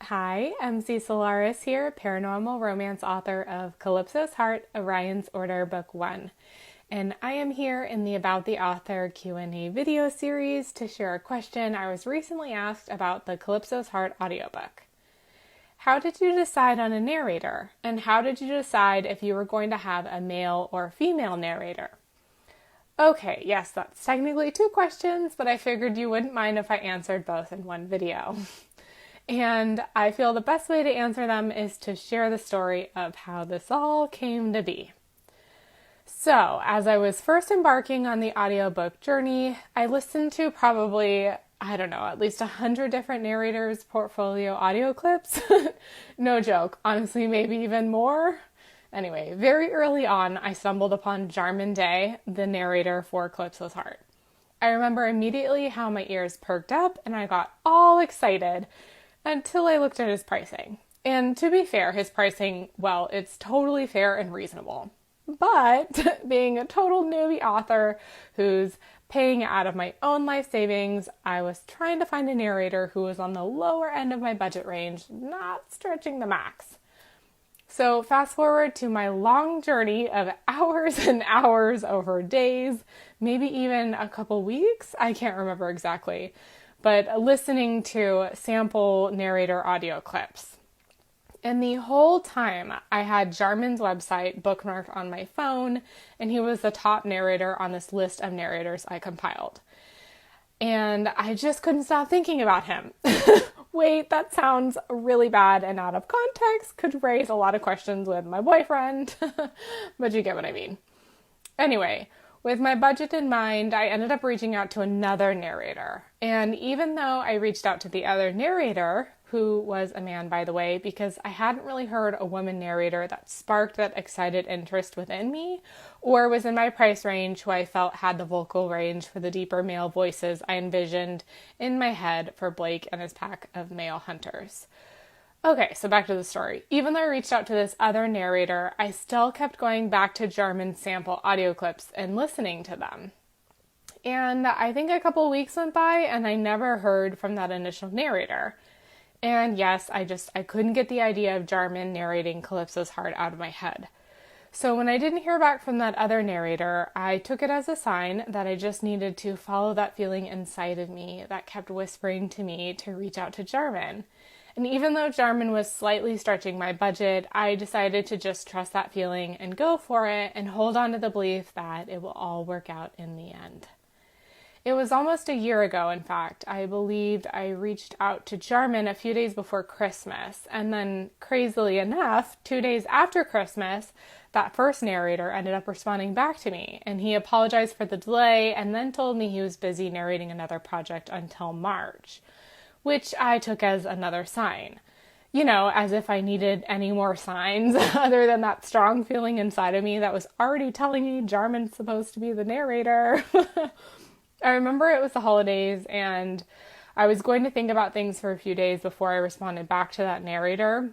Hi, MC Solaris here, paranormal romance author of Calypso's Heart, Orion's Order, Book 1. And I am here in the About the Author Q&A video series to share a question I was recently asked about the Calypso's Heart audiobook. How did you decide on a narrator? And how did you decide if you were going to have a male or female narrator? Okay, yes, that's technically two questions, but I figured you wouldn't mind if I answered both in one video. And I feel the best way to answer them is to share the story of how this all came to be. So, as I was first embarking on the audiobook journey, I listened to probably, at least 100 different narrators' portfolio audio clips. No joke, honestly, maybe even more. Anyway, very early on, I stumbled upon Jarman Day, the narrator for Calypso's Heart. I remember immediately how my ears perked up and I got all excited until I looked at his pricing. And to be fair, his pricing, well, it's totally fair and reasonable. But being a total newbie author who's paying out of my own life savings, I was trying to find a narrator who was on the lower end of my budget range, not stretching the max. So fast forward to my long journey of hours and hours over days, maybe even a couple weeks, I can't remember exactly, but listening to sample narrator audio clips. And the whole time I had Jarman's website bookmarked on my phone, and he was the top narrator on this list of narrators I compiled. And I just couldn't stop thinking about him. Wait, that sounds really bad and out of context, could raise a lot of questions with my boyfriend, but you get what I mean. Anyway, with my budget in mind, I ended up reaching out to another narrator. And even though I reached out to the other narrator, who was a man, by the way, because I hadn't really heard a woman narrator that sparked that excited interest within me, or was in my price range who I felt had the vocal range for the deeper male voices I envisioned in my head for Blake and his pack of male hunters. Okay, so back to the story. Even though I reached out to this other narrator, I still kept going back to Jarman sample audio clips and listening to them. And I think a couple weeks went by and I never heard from that initial narrator. And yes, I couldn't get the idea of Jarman narrating Calypso's Heart out of my head. So when I didn't hear back from that other narrator, I took it as a sign that I just needed to follow that feeling inside of me that kept whispering to me to reach out to Jarman. And even though Jarman was slightly stretching my budget, I decided to just trust that feeling and go for it and hold on to the belief that it will all work out in the end. It was almost a year ago, in fact. I believed I reached out to Jarman a few days before Christmas, and then, crazily enough, 2 days after Christmas, that first narrator ended up responding back to me, and he apologized for the delay and then told me he was busy narrating another project until March, which I took as another sign. You know, as if I needed any more signs other than that strong feeling inside of me that was already telling me Jarman's supposed to be the narrator. I remember it was the holidays and I was going to think about things for a few days before I responded back to that narrator.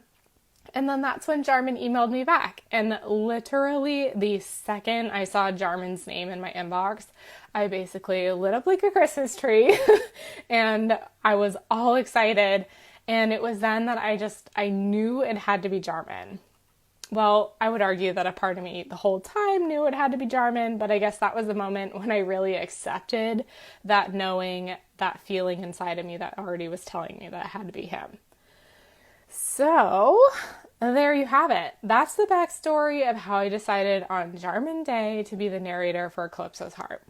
And then that's when Jarman emailed me back. And literally the second I saw Jarman's name in my inbox, I basically lit up like a Christmas tree and I was all excited. And it was then that I knew it had to be Jarman. Well, I would argue that a part of me the whole time knew it had to be Jarman, but I guess that was the moment when I really accepted that knowing, that feeling inside of me that already was telling me that it had to be him. So, there you have it. That's the backstory of how I decided on Jarman Day to be the narrator for Calypso's Heart.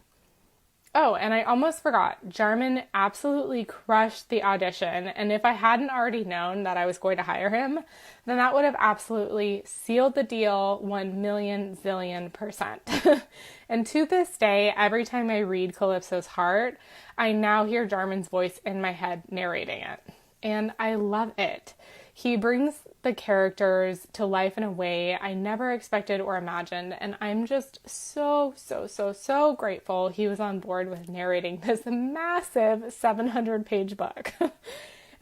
Oh, and I almost forgot, Jarman absolutely crushed the audition, and if I hadn't already known that I was going to hire him, then that would have absolutely sealed the deal 1,000,000,000%. And to this day, every time I read Calypso's Heart, I now hear Jarman's voice in my head narrating it, and I love it. He brings the characters to life in a way I never expected or imagined, and I'm just so grateful he was on board with narrating this massive 700-page book.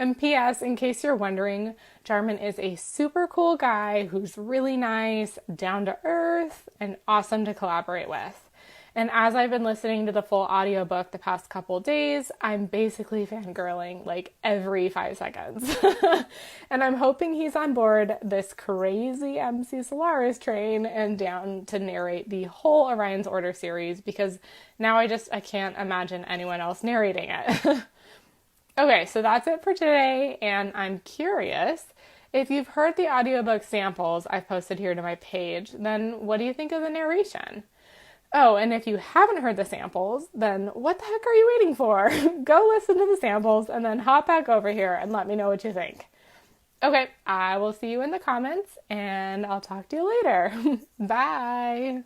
And P.S., in case you're wondering, Jarman is a super cool guy who's really nice, down to earth, and awesome to collaborate with. And as I've been listening to the full audiobook the past couple days, I'm basically fangirling like every 5 seconds. And I'm hoping he's on board this crazy MC Solaris train and down to narrate the whole Orion's Order series, because now I can't imagine anyone else narrating it. Okay, so that's it for today, and I'm curious, if you've heard the audiobook samples I've posted here to my page, then what do you think of the narration? Oh, and if you haven't heard the samples, then what the heck are you waiting for? Go listen to the samples and then hop back over here and let me know what you think. Okay, I will see you in the comments, and I'll talk to you later. Bye!